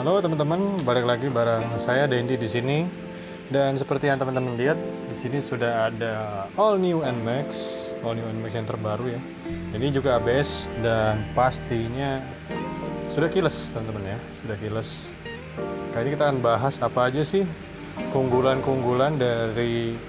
Halo teman-teman, balik lagi bareng saya Dendi di sini. Dan seperti yang teman-teman lihat, di sini sudah ada all new NMAX yang terbaru ya. Ini juga ABS dan pastinya sudah keyless teman-teman ya, sudah keyless. Kali ini kita akan bahas apa aja sih keunggulan-keunggulan dari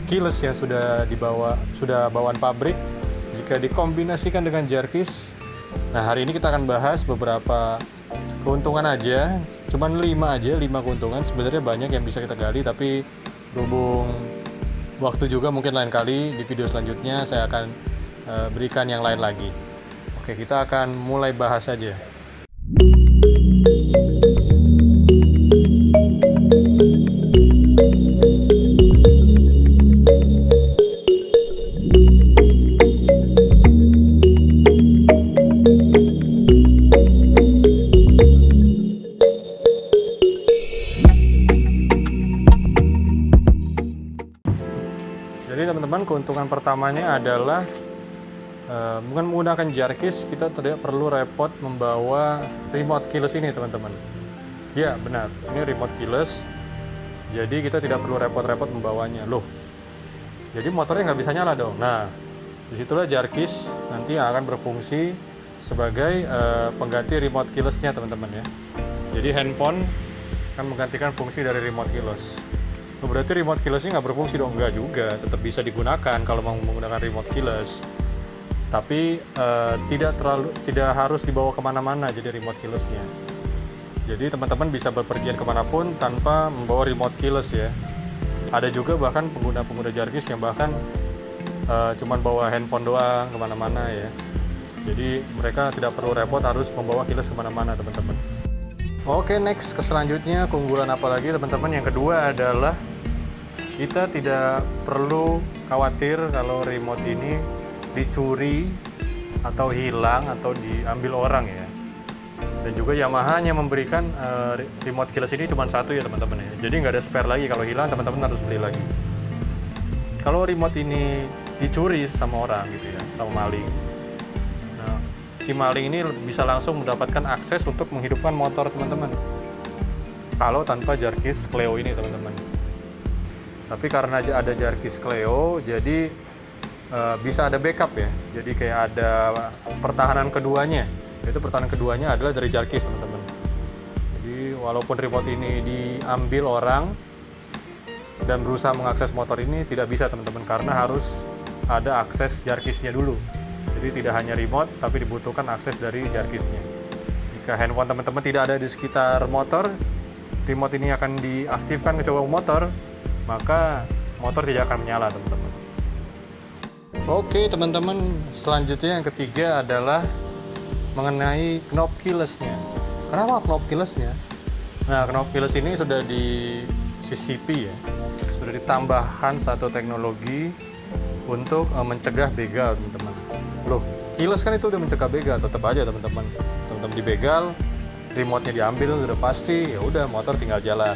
keyless yang sudah bawaan pabrik jika dikombinasikan dengan Jarkis. Nah, hari ini kita akan bahas beberapa keuntungan aja, cuman 5 keuntungan. Sebenarnya banyak yang bisa kita gali, tapi berhubung waktu juga mungkin lain kali di video selanjutnya saya akan berikan yang lain lagi. Oke, kita akan mulai bahas aja. Jadi teman-teman, keuntungan pertamanya adalah bukan menggunakan Jarkis, kita tidak perlu repot membawa remote keyless ini teman-teman. Ya benar, ini remote keyless, jadi kita tidak perlu repot-repot membawanya. Loh, jadi motornya nggak bisa nyala dong. Nah, disitulah Jarkis nanti akan berfungsi sebagai pengganti remote keylessnya teman-teman ya. Jadi handphone akan menggantikan fungsi dari remote keyless. Berarti remote keylessnya nggak berfungsi dong? Nggak juga, tetap bisa digunakan kalau mau menggunakan remote keyless. Tapi tidak harus dibawa kemana-mana jadi remote keylessnya. Jadi teman-teman bisa bepergian kemanapun tanpa membawa remote keyless ya. Ada juga bahkan pengguna Jarkis yang bahkan cuman bawa handphone doang kemana-mana ya. Jadi mereka tidak perlu repot harus membawa keyless kemana-mana teman-teman. Oke, next ke selanjutnya, keunggulan apa lagi teman-teman? Yang kedua adalah kita tidak perlu khawatir kalau remote ini dicuri atau hilang atau diambil orang ya. Dan juga Yamaha hanya memberikan remote keyless ini cuma satu ya teman-teman ya. Jadi nggak ada spare lagi, kalau hilang teman-teman harus beli lagi. Kalau remote ini dicuri sama orang gitu ya, sama maling, si maling ini bisa langsung mendapatkan akses untuk menghidupkan motor teman-teman kalau tanpa Jarkis Cleo ini teman-teman. Tapi karena ada Jarkis Cleo, jadi bisa ada backup ya. Jadi kayak ada pertahanan keduanya, yaitu pertahanan keduanya adalah dari Jarkis teman-teman. Jadi walaupun remote ini diambil orang dan berusaha mengakses motor ini, tidak bisa teman-teman, karena harus ada akses Jarkisnya dulu. Jadi tidak hanya remote, tapi dibutuhkan akses dari Jarkisnya. Jika handphone teman-teman tidak ada di sekitar motor, remote ini akan diaktifkan ke coba motor, maka motor tidak akan menyala teman-teman. Oke teman-teman, selanjutnya yang ketiga adalah mengenai knob keylessnya. Kenapa knob keylessnya? Nah, knob keyless ini sudah di CCP ya, sudah ditambahkan satu teknologi untuk mencegah begal teman-teman. Loh, keyless kan itu udah mencegah begal, tetap aja teman-teman dibegal, remote-nya diambil sudah pasti, ya udah motor tinggal jalan.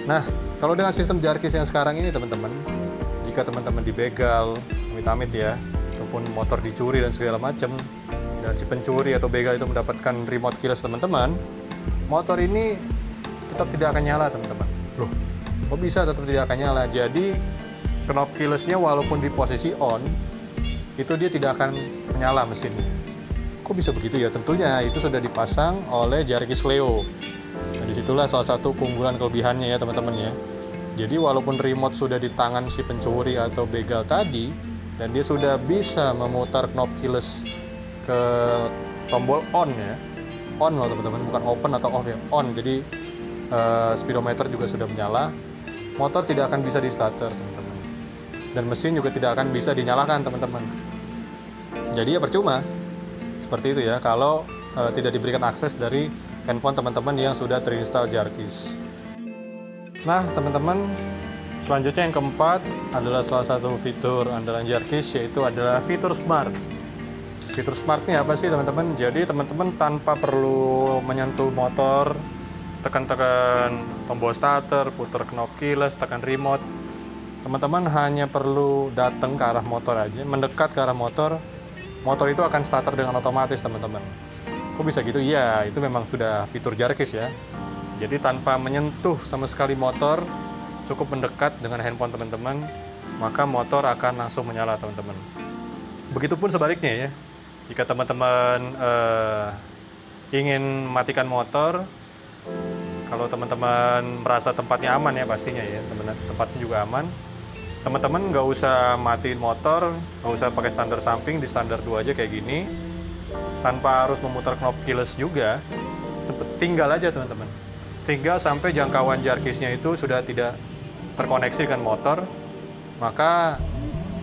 Nah, kalau dengan sistem Jarkis yang sekarang ini teman-teman, jika teman-teman dibegal, amit-amit ya, ataupun motor dicuri dan segala macam, dan si pencuri atau begal itu mendapatkan remote keyless teman-teman, motor ini tetap tidak akan nyala teman-teman. Loh, kok bisa tetap tidak akan nyala? Jadi knob keylessnya walaupun di posisi on, itu dia tidak akan menyala mesinnya. Kok bisa begitu ya? Tentunya itu sudah dipasang oleh Jarkis Cleo. Nah, disitulah salah satu keunggulan kelebihannya ya teman-teman ya. Jadi walaupun remote sudah di tangan si pencuri atau begal tadi, dan dia sudah bisa memutar knob keyless ke tombol on ya. On loh teman-teman, bukan open atau off ya, on. Jadi speedometer juga sudah menyala. Motor tidak akan bisa di starter teman-teman. Dan mesin juga tidak akan bisa dinyalakan teman-teman. Jadi ya percuma seperti itu ya kalau tidak diberikan akses dari handphone teman-teman yang sudah terinstall Jarkis. Nah teman-teman, selanjutnya yang keempat adalah salah satu fitur andalan Jarkis, yaitu adalah fitur smart. Fitur smart ini apa sih teman-teman? Jadi teman-teman tanpa perlu menyentuh motor, tekan-tekan tombol starter, putar knob keyless, tekan remote, teman-teman hanya perlu datang ke arah motor aja, mendekat ke arah motor, motor itu akan starter dengan otomatis teman-teman. Kok bisa gitu? Iya, itu memang sudah fitur jarkis ya. Jadi tanpa menyentuh sama sekali motor, cukup mendekat dengan handphone teman-teman, maka motor akan langsung menyala teman-teman. Begitupun sebaliknya ya. Jika teman-teman ingin matikan motor, kalau teman-teman merasa tempatnya aman ya pastinya ya, tempatnya juga aman. Teman-teman nggak usah matiin motor, nggak usah pakai standar samping, di standar 2 aja kayak gini. Tanpa harus memutar knob keyless juga, tinggal aja teman-teman. Tinggal sampai jangkauan jarkisnya itu sudah tidak terkoneksi dengan motor, maka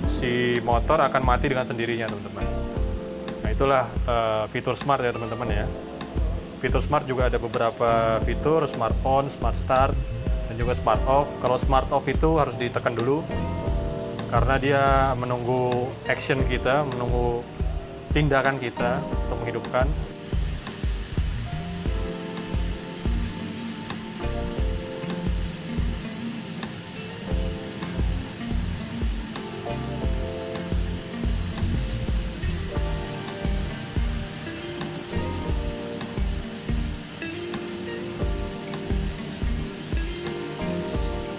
si motor akan mati dengan sendirinya teman-teman. Nah itulah fitur smart ya teman-teman ya. Fitur smart juga ada beberapa fitur, smart on, smart start, dan juga smart off. Kalau smart off itu harus ditekan dulu, karena dia menunggu action kita, menunggu tindakan kita untuk menghidupkan.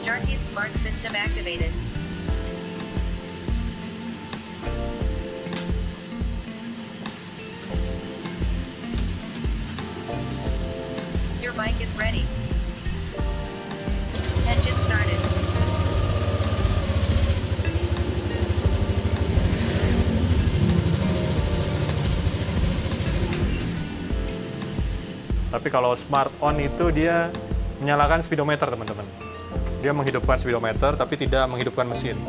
Jarkis Smart System activated. Your bike is ready. Engine started. Tapi kalau smart on itu dia menyalakan speedometer teman-teman. Dia menghidupkan speedometer tapi tidak menghidupkan mesin.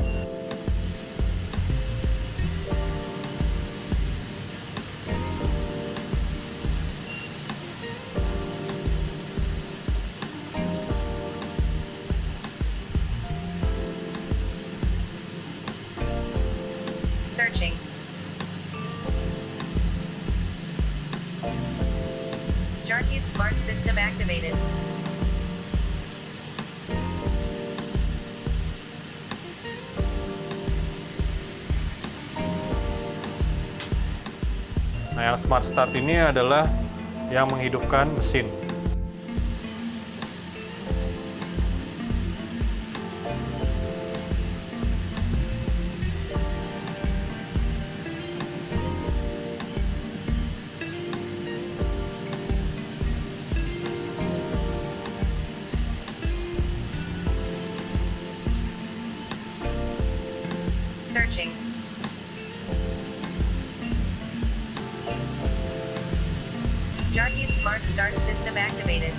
Searching. Jarkis Smart System activated. Nah, yang smart start ini adalah yang menghidupkan mesin. Searching. Jarkis Smart Start System activated.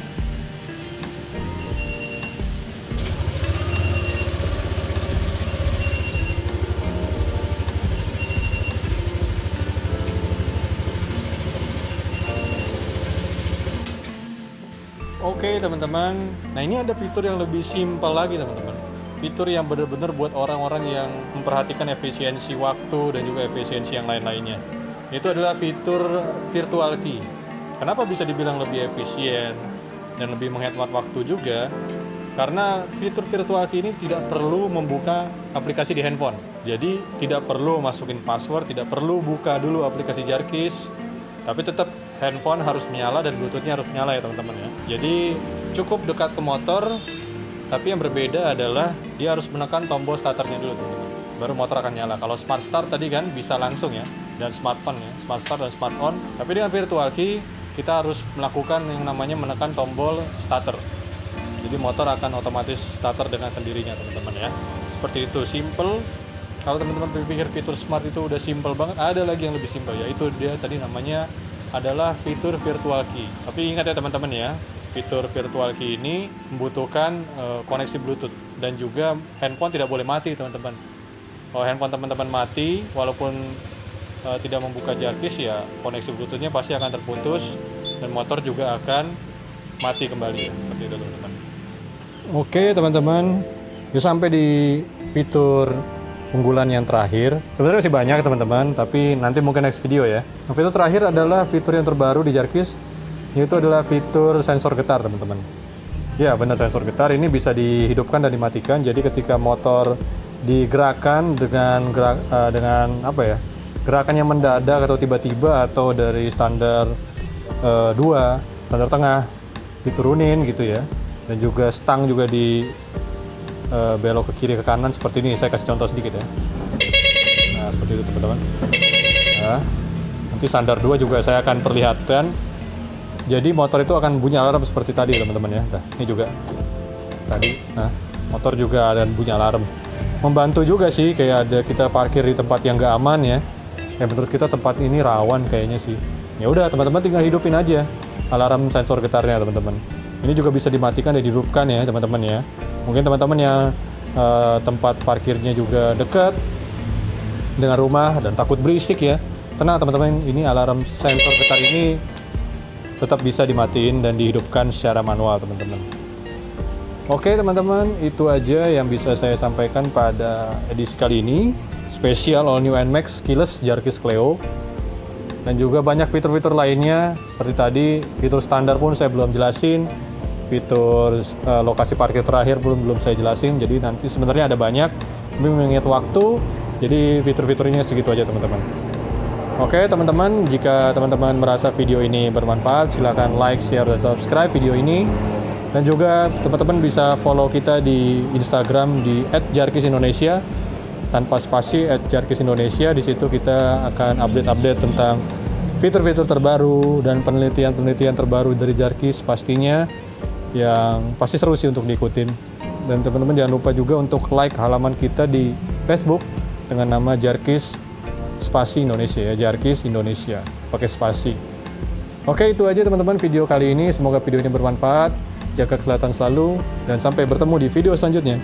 Oke teman-teman, nah ini ada fitur yang lebih simpel lagi teman-teman. Fitur yang benar-benar buat orang-orang yang memperhatikan efisiensi waktu dan juga efisiensi yang lain-lainnya. Itu adalah fitur virtual key. Kenapa bisa dibilang lebih efisien dan lebih menghemat waktu juga? Karena fitur virtual key ini tidak perlu membuka aplikasi di handphone. Jadi tidak perlu masukin password, tidak perlu buka dulu aplikasi Jarkis. Tapi tetap handphone harus menyala dan Bluetooth-nya harus menyala ya teman-teman ya. Jadi cukup dekat ke motor, tapi yang berbeda adalah dia harus menekan tombol starternya dulu teman-teman. Baru motor akan nyala. Kalau smart start tadi kan bisa langsung ya, dan smart on ya, smart start dan smart on. Tapi dengan virtual key kita harus melakukan yang namanya menekan tombol starter. Jadi motor akan otomatis starter dengan sendirinya teman-teman ya. Seperti itu, simple. Kalau teman-teman berpikir fitur smart itu udah simple banget, ada lagi yang lebih simple, yaitu dia tadi namanya adalah fitur virtual key. Tapi ingat ya teman-teman ya, fitur virtual key ini membutuhkan koneksi Bluetooth, dan juga handphone tidak boleh mati teman-teman. Kalau handphone teman-teman mati, walaupun tidak membuka Jarkis, ya koneksi Bluetooth-nya pasti akan terputus dan motor juga akan mati kembali ya, seperti itu teman-teman. Oke teman-teman, kita sampai di fitur unggulan yang terakhir. Sebenarnya masih banyak teman-teman, tapi nanti mungkin next video ya. Nah, fitur terakhir adalah fitur yang terbaru di Jarkis, yaitu adalah fitur sensor getar teman-teman. Ya benar, sensor getar ini bisa dihidupkan dan dimatikan. Jadi ketika motor digerakkan dengan gerakan yang mendadak atau tiba-tiba, atau dari standar 2, standar tengah diturunin gitu ya, dan juga stang juga di belok ke kiri ke kanan seperti ini. Saya kasih contoh sedikit ya. Nah seperti itu teman-teman. Nah, nanti standar 2 juga saya akan perlihatkan. Jadi motor itu akan bunyi alarm seperti tadi teman-teman ya. Nah ini juga tadi, nah motor juga ada bunyi alarm. Membantu juga sih, kayak ada kita parkir di tempat yang nggak aman ya. Menurut kita tempat ini rawan kayaknya sih. Ya udah teman-teman tinggal hidupin aja alarm sensor getarnya teman-teman. Ini juga bisa dimatikan dan dihidupkan ya teman-teman ya. Mungkin teman-teman yang tempat parkirnya juga dekat dengan rumah dan takut berisik ya, tenang teman-teman, ini alarm sensor getar ini tetap bisa dimatiin dan dihidupkan secara manual teman-teman. Oke teman-teman, itu aja yang bisa saya sampaikan pada edisi kali ini, spesial All New NMAX keyless Jarkis Cleo. Dan juga banyak fitur-fitur lainnya, seperti tadi fitur standar pun saya belum jelasin, fitur lokasi parkir terakhir belum saya jelasin. Jadi nanti sebenarnya ada banyak, tapi mengingat waktu, jadi fitur-fiturnya segitu aja teman-teman. Oke teman-teman, jika teman-teman merasa video ini bermanfaat, silahkan like, share, dan subscribe video ini. Dan juga teman-teman bisa follow kita di Instagram di @jarkisindonesia tanpa spasi @jarkisindonesia. Di situ kita akan update-update tentang fitur-fitur terbaru dan penelitian-penelitian terbaru dari Jarkis pastinya, yang pasti seru sih untuk diikutin. Dan teman-teman jangan lupa juga untuk like halaman kita di Facebook dengan nama Jarkis spasi Indonesia ya, Jarkis Indonesia pakai spasi. Oke, itu aja teman-teman video kali ini. Semoga video ini bermanfaat. Jaga kesehatan selalu dan sampai bertemu di video selanjutnya.